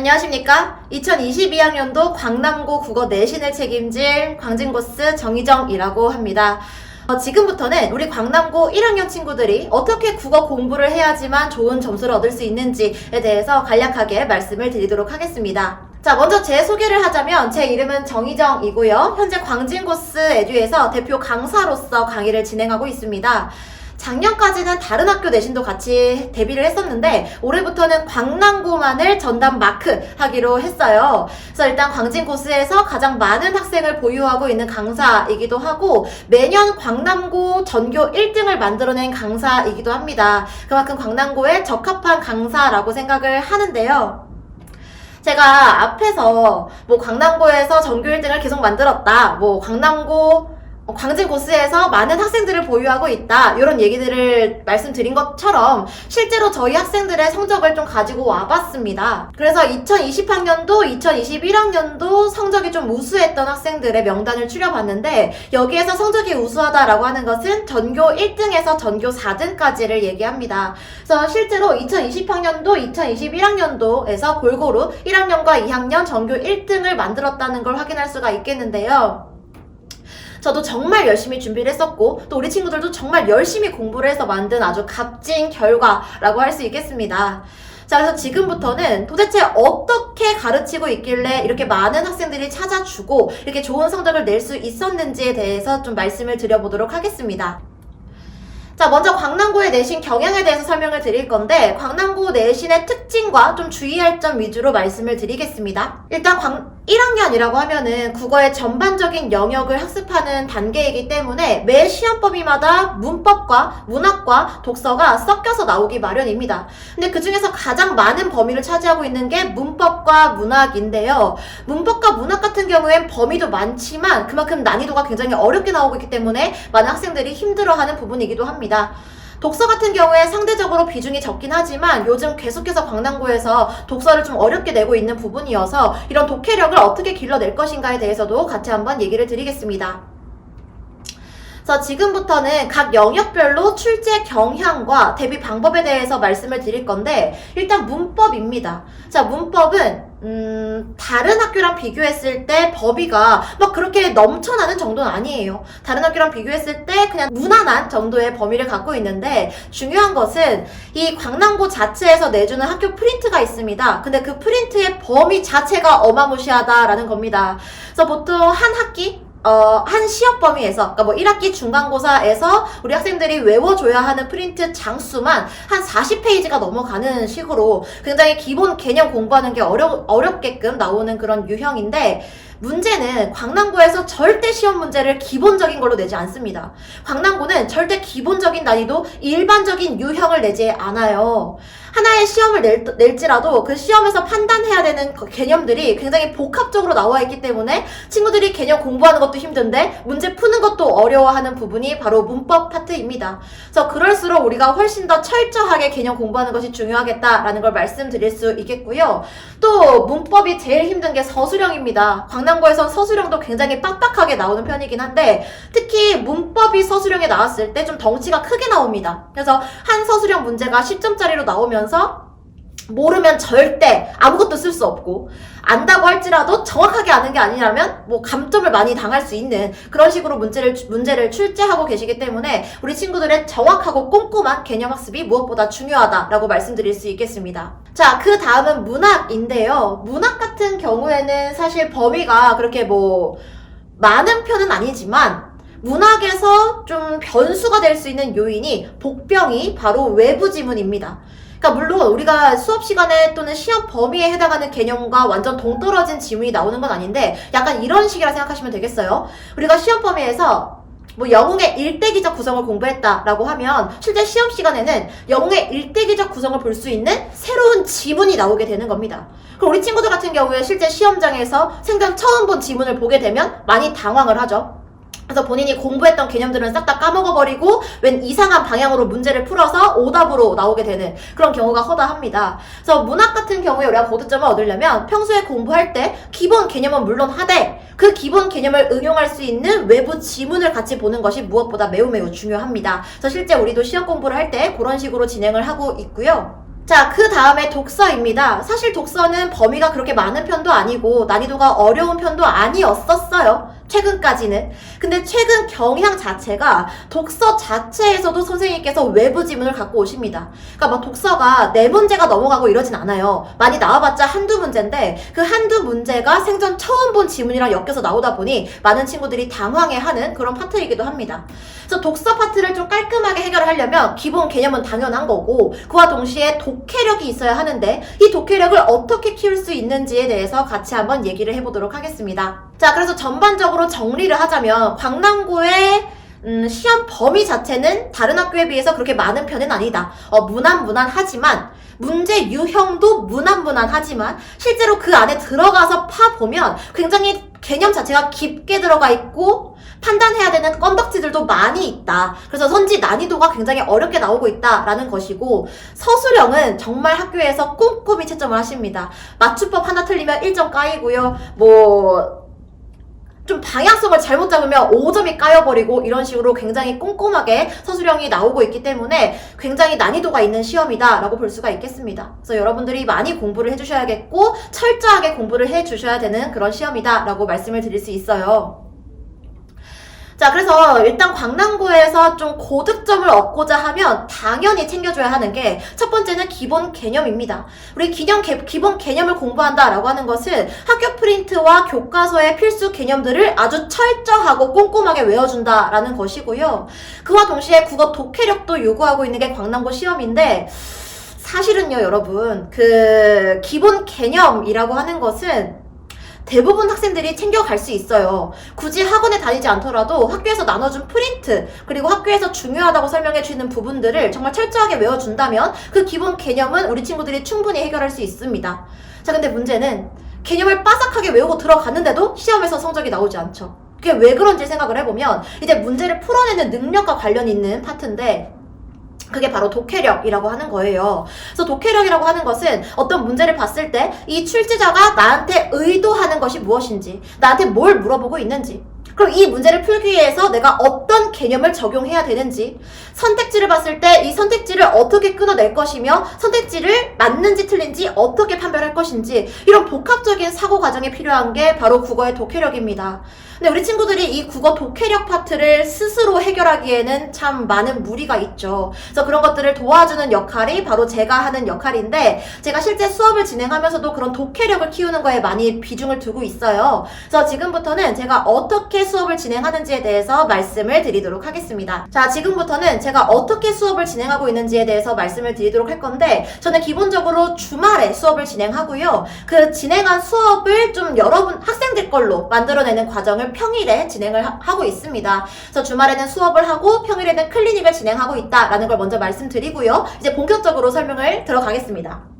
안녕하십니까? 2022학년도 광남고 국어 내신을 책임질 광진고스 정희정이라고 합니다. 지금부터는 우리 광남고 1학년 친구들이 어떻게 국어 공부를 해야지만 좋은 점수를 얻을 수 있는지에 대해서 간략하게 말씀을 드리도록 하겠습니다. 자, 먼저 제 소개를 하자면 제 이름은 정희정이고요. 현재 광진고스 에듀에서 대표 강사로서 강의를 진행하고 있습니다. 작년까지는 다른 학교 내신도 같이 데뷔를 했었는데 올해부터는 광남고만을 전담 마크 하기로 했어요. 그래서 일단 광진고스에서 가장 많은 학생을 보유하고 있는 강사이기도 하고 매년 광남고 전교 1등을 만들어낸 강사이기도 합니다. 그만큼 광남고에 적합한 강사라고 생각을 하는데요. 제가 앞에서 광남고에서 전교 1등을 계속 만들었다, 광진고스에서 많은 학생들을 보유하고 있다, 이런 얘기들을 말씀드린 것처럼 실제로 저희 학생들의 성적을 좀 가지고 와봤습니다. 그래서 2020학년도, 2021학년도 성적이 좀 우수했던 학생들의 명단을 추려봤는데 여기에서 성적이 우수하다라고 하는 것은 전교 1등에서 전교 4등까지를 얘기합니다. 그래서 실제로 2020학년도, 2021학년도에서 골고루 1학년과 2학년 전교 1등을 만들었다는 걸 확인할 수가 있겠는데요. 저도 정말 열심히 준비를 했었고 또 우리 친구들도 정말 열심히 공부를 해서 만든 아주 값진 결과라고 할 수 있겠습니다. 자, 그래서 지금부터는 도대체 어떻게 가르치고 있길래 이렇게 많은 학생들이 찾아주고 이렇게 좋은 성적을 낼 수 있었는지에 대해서 좀 말씀을 드려보도록 하겠습니다. 자, 먼저 광남고의 내신 경향에 대해서 설명을 드릴 건데 광남고 내신의 특징과 좀 주의할 점 위주로 말씀을 드리겠습니다. 일단 1학년이라고 하면은 국어의 전반적인 영역을 학습하는 단계이기 때문에 매 시험 범위마다 문법과 문학과 독서가 섞여서 나오기 마련입니다. 근데 그 중에서 가장 많은 범위를 차지하고 있는 게 문법과 문학인데요. 문법과 문학 같은 경우엔 범위도 많지만 그만큼 난이도가 굉장히 어렵게 나오고 있기 때문에 많은 학생들이 힘들어하는 부분이기도 합니다. 독서 같은 경우에 상대적으로 비중이 적긴 하지만 요즘 계속해서 광남고에서 독서를 좀 어렵게 내고 있는 부분이어서 이런 독해력을 어떻게 길러낼 것인가에 대해서도 같이 한번 얘기를 드리겠습니다. 그래서 지금부터는 각 영역별로 출제 경향과 대비 방법에 대해서 말씀을 드릴 건데 일단 문법입니다. 자, 문법은 다른 학교랑 비교했을 때 범위가 막 그렇게 넘쳐나는 정도는 아니에요. 다른 학교랑 비교했을 때 그냥 무난한 정도의 범위를 갖고 있는데 중요한 것은 이 광남고 자체에서 내주는 학교 프린트가 있습니다. 근데 그 프린트의 범위 자체가 어마무시하다라는 겁니다. 그래서 보통 한 학기 한 시험 범위에서, 그러니까 1학기 중간고사에서 우리 학생들이 외워줘야 하는 프린트 장수만 한 40페이지가 넘어가는 식으로 굉장히 기본 개념 공부하는 게 어렵게끔 나오는 그런 유형인데 문제는 광남고에서 절대 시험 문제를 기본적인 걸로 내지 않습니다. 광남고는 절대 기본적인 난이도, 일반적인 유형을 내지 않아요. 하나의 시험을 낼지라도 그 시험에서 판단해야 되는 개념들이 굉장히 복합적으로 나와 있기 때문에 친구들이 개념 공부하는 것도 힘든데 문제 푸는 것도 어려워하는 부분이 바로 문법 파트입니다. 그래서 그럴수록 우리가 훨씬 더 철저하게 개념 공부하는 것이 중요하겠다라는 걸 말씀드릴 수 있겠고요. 또 문법이 제일 힘든 게 서술형입니다. 광남고에서 서술형도 굉장히 빡빡하게 나오는 편이긴 한데 특히 문법이 서술형에 나왔을 때 좀 덩치가 크게 나옵니다. 그래서 한 서술형 문제가 10점짜리로 나오면 모르면 절대 아무것도 쓸 수 없고 안다고 할지라도 정확하게 아는 게 아니라면 감점을 많이 당할 수 있는 그런 식으로 문제를 출제하고 계시기 때문에 우리 친구들의 정확하고 꼼꼼한 개념 학습이 무엇보다 중요하다라고 말씀드릴 수 있겠습니다. 자, 그 다음은 문학인데요. 문학 같은 경우에는 사실 범위가 그렇게 많은 편은 아니지만 문학에서 좀 변수가 될 수 있는 요인이 복병이 바로 외부 지문입니다. 그러니까 물론 우리가 수업 시간에 또는 시험 범위에 해당하는 개념과 완전 동떨어진 지문이 나오는 건 아닌데 약간 이런 식이라 생각하시면 되겠어요. 우리가 시험 범위에서 영웅의 일대기적 구성을 공부했다라고 하면 실제 시험 시간에는 영웅의 일대기적 구성을 볼 수 있는 새로운 지문이 나오게 되는 겁니다. 그럼 우리 친구들 같은 경우에 실제 시험장에서 생전 처음 본 지문을 보게 되면 많이 당황을 하죠. 그래서 본인이 공부했던 개념들은 싹 다 까먹어버리고 웬 이상한 방향으로 문제를 풀어서 오답으로 나오게 되는 그런 경우가 허다합니다. 그래서 문학 같은 경우에 우리가 고득점을 얻으려면 평소에 공부할 때 기본 개념은 물론 하되 그 기본 개념을 응용할 수 있는 외부 지문을 같이 보는 것이 무엇보다 매우 중요합니다. 그래서 실제 우리도 시험 공부를 할 때 그런 식으로 진행을 하고 있고요. 자, 그 다음에 독서입니다. 사실 독서는 범위가 그렇게 많은 편도 아니고 난이도가 어려운 편도 아니었었어요. 최근까지는. 근데 최근 경향 자체가 독서 자체에서도 선생님께서 외부 지문을 갖고 오십니다. 그러니까 막 독서가 4문제가 넘어가고 이러진 않아요. 많이 나와봤자 한두 문제인데 그 한두 문제가 생전 처음 본 지문이랑 엮여서 나오다 보니 많은 친구들이 당황해하는 그런 파트이기도 합니다. 그래서 독서 파트를 좀 깔끔하게 해결하려면 기본 개념은 당연한 거고 그와 동시에 독해력이 있어야 하는데 이 독해력을 어떻게 키울 수 있는지에 대해서 같이 한번 얘기를 해보도록 하겠습니다. 자, 그래서 전반적으로 정리를 하자면 광남고의 시험 범위 자체는 다른 학교에 비해서 그렇게 많은 편은 아니다. 무난하지만 문제 유형도 무난하지만 실제로 그 안에 들어가서 파보면 굉장히 개념 자체가 깊게 들어가 있고 판단해야 되는 건덕지들도 많이 있다. 그래서 선지 난이도가 굉장히 어렵게 나오고 있다라는 것이고 서술형은 정말 학교에서 꼼꼼히 채점을 하십니다. 맞춤법 하나 틀리면 1점 까이고요. 좀 방향성을 잘못 잡으면 5점이 까여버리고 이런 식으로 굉장히 꼼꼼하게 서술형이 나오고 있기 때문에 굉장히 난이도가 있는 시험이다 라고 볼 수가 있겠습니다. 그래서 여러분들이 많이 공부를 해주셔야겠고 철저하게 공부를 해주셔야 되는 그런 시험이다 라고 말씀을 드릴 수 있어요. 자, 그래서 일단 광남고에서 좀 고득점을 얻고자 하면 당연히 챙겨줘야 하는 게 첫 번째는 기본 개념입니다. 우리 기본 개념을 공부한다라고 하는 것은 학교 프린트와 교과서의 필수 개념들을 아주 철저하고 꼼꼼하게 외워준다라는 것이고요. 그와 동시에 국어 독해력도 요구하고 있는 게 광남고 시험인데 사실은요, 여러분, 그 기본 개념이라고 하는 것은 대부분 학생들이 챙겨갈 수 있어요. 굳이 학원에 다니지 않더라도 학교에서 나눠준 프린트 그리고 학교에서 중요하다고 설명해 주는 부분들을 정말 철저하게 외워준다면 그 기본 개념은 우리 친구들이 충분히 해결할 수 있습니다. 자, 근데 문제는 개념을 빠삭하게 외우고 들어갔는데도 시험에서 성적이 나오지 않죠. 그게 왜 그런지 생각을 해보면 이제 문제를 풀어내는 능력과 관련 있는 파트인데 그게 바로 독해력이라고 하는 거예요. 그래서 독해력이라고 하는 것은 어떤 문제를 봤을 때 이 출제자가 나한테 의도하는 것이 무엇인지, 나한테 뭘 물어보고 있는지, 그럼 이 문제를 풀기 위해서 내가 어떤 개념을 적용해야 되는지, 선택지를 봤을 때 이 선택지를 어떻게 끊어낼 것이며 선택지를 맞는지 틀린지 어떻게 판별할 것인지 이런 복합적인 사고 과정이 필요한 게 바로 국어의 독해력입니다. 근데 우리 친구들이 이 국어 독해력 파트를 스스로 해결하기에는 참 많은 무리가 있죠. 그래서 그런 것들을 도와주는 역할이 바로 제가 하는 역할인데 제가 실제 수업을 진행하면서도 그런 독해력을 키우는 거에 많이 비중을 두고 있어요. 그래서 지금부터는 제가 어떻게 수업을 진행하는지에 대해서 말씀을 드리도록 하겠습니다. 자, 지금부터는 제가 어떻게 수업을 진행하고 있는지에 대해서 말씀을 드리도록 할 건데 저는 기본적으로 주말에 수업을 진행하고요. 그 진행한 수업을 좀 여러분 학생들 걸로 만들어내는 과정을 평일에 진행을 하고 있습니다. 그래서 주말에는 수업을 하고 평일에는 클리닉을 진행하고 있다라는 걸 먼저 말씀드리고요. 이제 본격적으로 설명을 들어가겠습니다.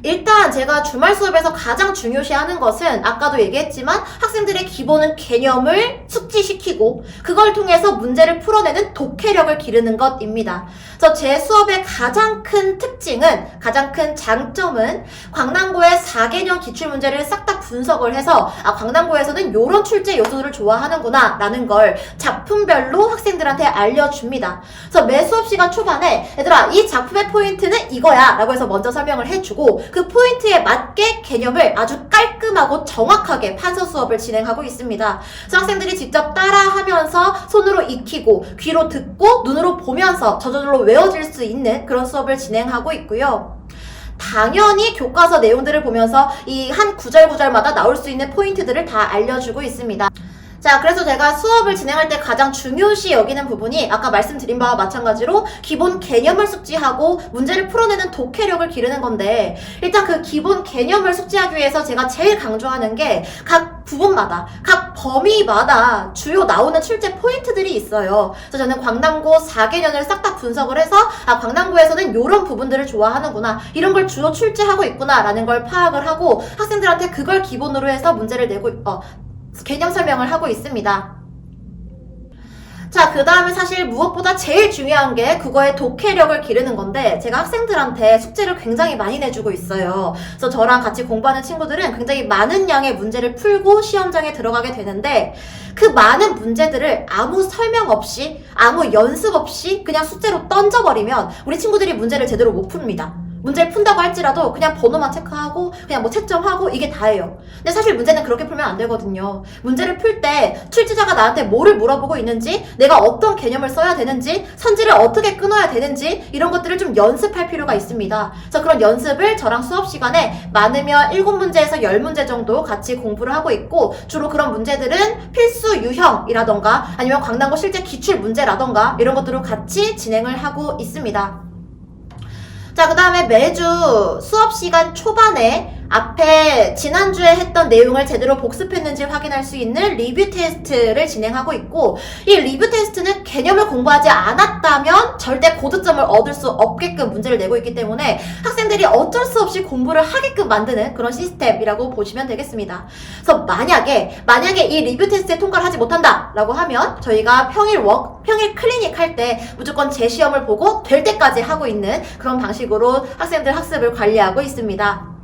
일단 제가 주말 수업에서 가장 중요시하는 것은 아까도 얘기했지만 학생들의 기본은 개념을 숙지시키고 그걸 통해서 문제를 풀어내는 독해력을 기르는 것입니다. 그래서 제 수업의 가장 큰 특징은, 가장 큰 장점은 광남고의 4개년 기출문제를 싹 다 분석을 해서 광남고에서는 이런 출제 요소를 좋아하는구나 라는 걸 작품별로 학생들한테 알려줍니다. 그래서 매 수업 시간 초반에 얘들아 이 작품의 포인트는 이거야 라고 해서 먼저 설명을 해주고 그 포인트에 맞게 개념을 아주 깔끔하고 정확하게 판서 수업을 진행하고 있습니다. 그래서 학생들이 직접 따라하면서 손으로 익히고 귀로 듣고 눈으로 보면서 저절로 외워질 수 있는 그런 수업을 진행하고 있고요. 당연히 교과서 내용들을 보면서 이 한 구절마다 나올 수 있는 포인트들을 다 알려주고 있습니다. 자, 그래서 제가 수업을 진행할 때 가장 중요시 여기는 부분이 아까 말씀드린 바와 마찬가지로 기본 개념을 숙지하고 문제를 풀어내는 독해력을 기르는 건데 일단 그 기본 개념을 숙지하기 위해서 제가 제일 강조하는 게 각 부분마다, 각 범위마다 주요 나오는 출제 포인트들이 있어요. 그래서 저는 광남고 4개년을 싹 다 분석을 해서 광남고에서는 이런 부분들을 좋아하는구나, 이런 걸 주로 출제하고 있구나 라는 걸 파악을 하고 학생들한테 그걸 기본으로 해서 문제를 내고 개념 설명을 하고 있습니다. 자, 그 다음에 사실 무엇보다 제일 중요한 게 국어의 독해력을 기르는 건데, 제가 학생들한테 숙제를 굉장히 많이 내주고 있어요. 그래서 저랑 같이 공부하는 친구들은 굉장히 많은 양의 문제를 풀고 시험장에 들어가게 되는데, 그 많은 문제들을 아무 설명 없이, 아무 연습 없이 그냥 숙제로 던져버리면 우리 친구들이 문제를 제대로 못 풉니다. 문제를 푼다고 할지라도 그냥 번호만 체크하고 그냥 뭐 채점하고 이게 다예요. 근데 사실 문제는 그렇게 풀면 안 되거든요. 문제를 풀 때 출제자가 나한테 뭐를 물어보고 있는지, 내가 어떤 개념을 써야 되는지, 선지를 어떻게 끊어야 되는지 이런 것들을 좀 연습할 필요가 있습니다. 그래서 그런 연습을 저랑 수업 시간에 많으면 7문제에서 10문제 정도 같이 공부를 하고 있고, 주로 그런 문제들은 필수 유형이라던가 아니면 광단고 실제 기출 문제라던가 이런 것들을 같이 진행을 하고 있습니다. 자, 그 다음에 매주 수업 시간 초반에 앞에 지난주에 했던 내용을 제대로 복습했는지 확인할 수 있는 리뷰 테스트를 진행하고 있고, 이 리뷰 테스트는 개념을 공부하지 않았다면 절대 고득점을 얻을 수 없게끔 문제를 내고 있기 때문에 학생들이 어쩔 수 없이 공부를 하게끔 만드는 그런 시스템이라고 보시면 되겠습니다. 그래서 만약에 이 리뷰 테스트에 통과를 하지 못한다 라고 하면 저희가 평일 클리닉 할 때 무조건 재시험을 보고 될 때까지 하고 있는 그런 방식으로 학생들 학습을 관리하고 있습니다.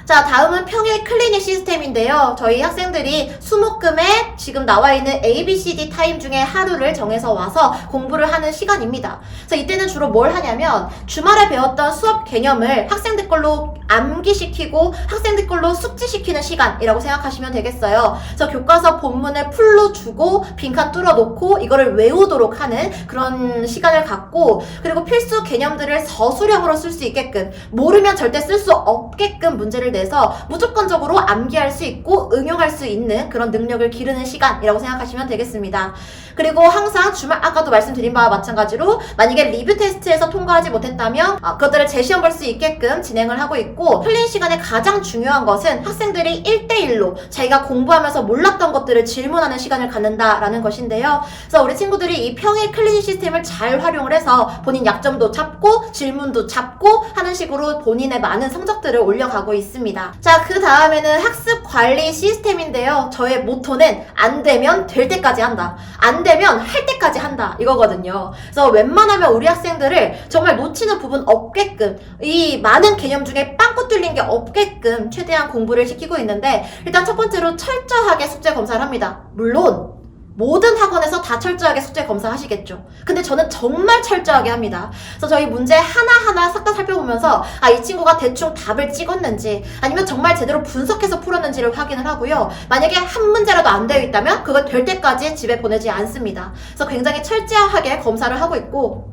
자, 다음은 평일 클리닉 시스템인데요. 저희 학생들이 수목금에 지금 나와 있는 ABCD 타임 중에 하루를 정해서 와서 공부를 하는 시간입니다. 그래서 이때는 주로 뭘 하냐면 주말에 배웠던 수업 개념을 학생들 걸로 암기시키고 학생들 걸로 숙지시키는 시간이라고 생각하시면 되겠어요. 그래서 교과서 본문을 풀로 주고 빈칸 뚫어놓고 이거를 외우도록 하는 그런 시간을 갖고, 그리고 필수 개념들을 서술형으로 쓸 수 있게끔, 모르면 절대 쓸 수 없게끔 문제를 내서 무조건적으로 암기할 수 있고 응용할 수 있는 그런 능력을 기르는 시간이라고 생각하시면 되겠습니다. 그리고 항상 주말, 아까도 말씀드린 바와 마찬가지로 만약에 리뷰 테스트에서 통과하지 못했다면 그것들을 재시험 볼 수 있게끔 진행을 하고 있고, 클린 시간에 가장 중요한 것은 학생들이 1대1로 자기가 공부하면서 몰랐던 것들을 질문하는 시간을 갖는다라는 것인데요. 그래서 우리 친구들이 이 평일 클린 시스템을 잘 활용을 해서 본인 약점도 잡고 질문도 잡고 하는 식으로 본인의 많은 성적들을 올려가고 있습니다. 자, 그 다음에는 학습 관리 시스템인데요. 저의 모토는 안 되면 될 때까지 한다, 안 되면 할 때까지 한다, 이거거든요. 그래서 웬만하면 우리 학생들을 정말 놓치는 부분 없게끔, 이 많은 개념 중에 빵꾸 뚫린 게 없게끔 최대한 공부를 시키고 있는데, 일단 첫 번째로 철저하게 숙제 검사를 합니다. 물론 모든 학원에서 다 철저하게 숙제 검사하시겠죠. 근데 저는 정말 철저하게 합니다. 그래서 저희 문제 하나하나 싹 다 살펴보면서 이 친구가 대충 답을 찍었는지 아니면 정말 제대로 분석해서 풀었는지를 확인을 하고요. 만약에 한 문제라도 안 되어 있다면 그걸 될 때까지 집에 보내지 않습니다. 그래서 굉장히 철저하게 검사를 하고 있고,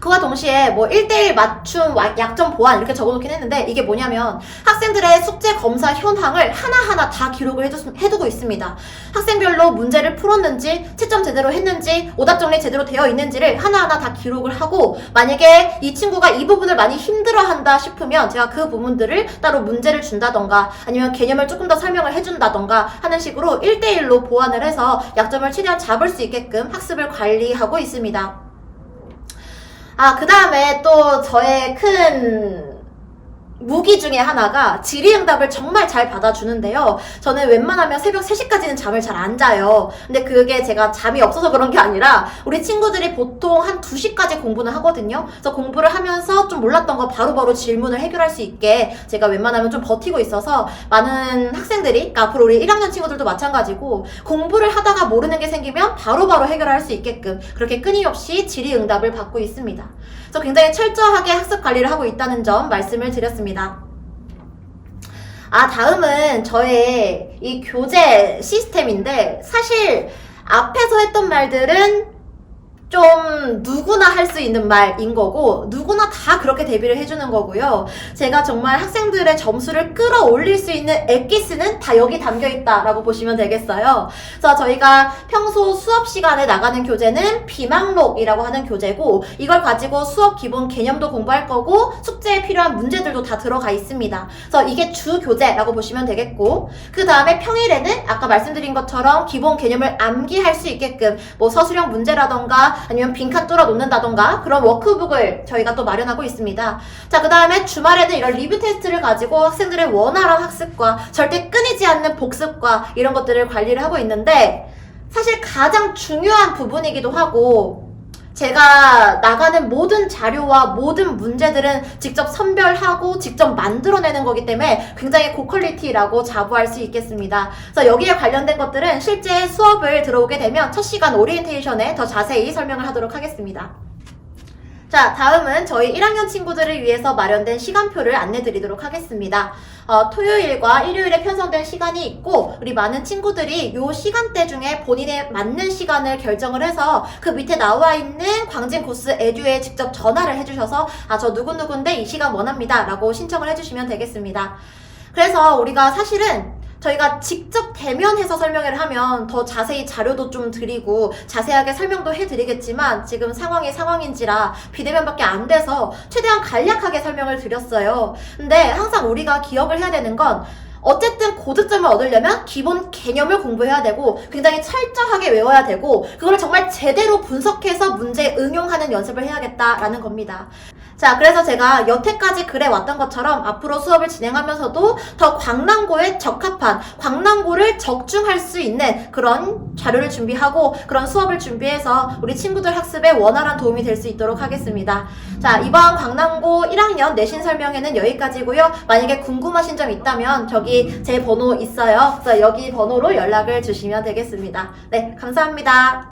그와 동시에 뭐 1대1 맞춤, 약점 보완 이렇게 적어놓긴 했는데, 이게 뭐냐면 학생들의 숙제 검사 현황을 하나하나 다 기록을 해두고 있습니다. 학생별로 문제를 풀었는지, 채점 제대로 했는지, 오답 정리 제대로 되어 있는지를 하나하나 다 기록을 하고, 만약에 이 친구가 이 부분을 많이 힘들어한다 싶으면 제가 그 부분들을 따로 문제를 준다던가 아니면 개념을 조금 더 설명을 해준다던가 하는 식으로 1대1로 보완을 해서 약점을 최대한 잡을 수 있게끔 학습을 관리하고 있습니다. 그 다음에 또 저의 큰 무기 중에 하나가 질의응답을 정말 잘 받아주는데요. 저는 웬만하면 새벽 3시까지는 잠을 잘 안 자요. 근데 그게 제가 잠이 없어서 그런 게 아니라 우리 친구들이 보통 한 2시까지 공부는 하거든요. 그래서 공부를 하면서 좀 몰랐던 거 바로바로 질문을 해결할 수 있게 제가 웬만하면 좀 버티고 있어서, 많은 학생들이, 그러니까 앞으로 우리 1학년 친구들도 마찬가지고 공부를 하다가 모르는 게 생기면 바로바로 해결할 수 있게끔 그렇게 끊임없이 질의응답을 받고 있습니다. 그래서 굉장히 철저하게 학습 관리를 하고 있다는 점 말씀을 드렸습니다. 다음은 저의 이 교재 시스템인데, 사실 앞에서 했던 말들은 좀 누구나 할 수 있는 말인 거고, 누구나 다 그렇게 대비를 해주는 거고요. 제가 정말 학생들의 점수를 끌어올릴 수 있는 엑기스는 다 여기 담겨있다라고 보시면 되겠어요. 그래서 저희가 평소 수업 시간에 나가는 교재는 비망록이라고 하는 교재고, 이걸 가지고 수업 기본 개념도 공부할 거고 숙제에 필요한 문제들도 다 들어가 있습니다. 그래서 이게 주 교재라고 보시면 되겠고, 그 다음에 평일에는 아까 말씀드린 것처럼 기본 개념을 암기할 수 있게끔 뭐 서술형 문제라던가 아니면 빈칸 뚫어 놓는다던가 그런 워크북을 저희가 또 마련하고 있습니다. 자, 그 다음에 주말에는 이런 리뷰 테스트를 가지고 학생들의 원활한 학습과 절대 끊이지 않는 복습과 이런 것들을 관리를 하고 있는데, 사실 가장 중요한 부분이기도 하고 제가 나가는 모든 자료와 모든 문제들은 직접 선별하고 직접 만들어내는 거기 때문에 굉장히 고퀄리티라고 자부할 수 있겠습니다. 그래서 여기에 관련된 것들은 실제 수업을 들어오게 되면 첫 시간 오리엔테이션에 더 자세히 설명을 하도록 하겠습니다. 자, 다음은 저희 1학년 친구들을 위해서 마련된 시간표를 안내 드리도록 하겠습니다. 토요일과 일요일에 편성된 시간이 있고 우리 많은 친구들이 요 시간대 중에 본인에 맞는 시간을 결정을 해서 그 밑에 나와 있는 광진 코스 에듀에 직접 전화를 해주셔서 저 누구누구인데 이 시간 원합니다 라고 신청을 해주시면 되겠습니다. 그래서 우리가 사실은 저희가 직접 대면해서 설명을 하면 더 자세히 자료도 좀 드리고 자세하게 설명도 해드리겠지만 지금 상황이 상황인지라 비대면밖에 안 돼서 최대한 간략하게 설명을 드렸어요. 근데 항상 우리가 기억을 해야 되는 건 어쨌든 고득점을 얻으려면 기본 개념을 공부해야 되고 굉장히 철저하게 외워야 되고 그걸 정말 제대로 분석해서 문제에 응용하는 연습을 해야겠다라는 겁니다. 자, 그래서 제가 여태까지 그래 왔던 것처럼 앞으로 수업을 진행하면서도 더 광남고에 적합한, 광남고를 적중할 수 있는 그런 자료를 준비하고 그런 수업을 준비해서 우리 친구들 학습에 원활한 도움이 될 수 있도록 하겠습니다. 자, 이번 광남고 1학년 내신 설명회는 여기까지고요. 만약에 궁금하신 점 있다면 저기 제 번호 있어요. 그래서 여기 번호로 연락을 주시면 되겠습니다. 네, 감사합니다.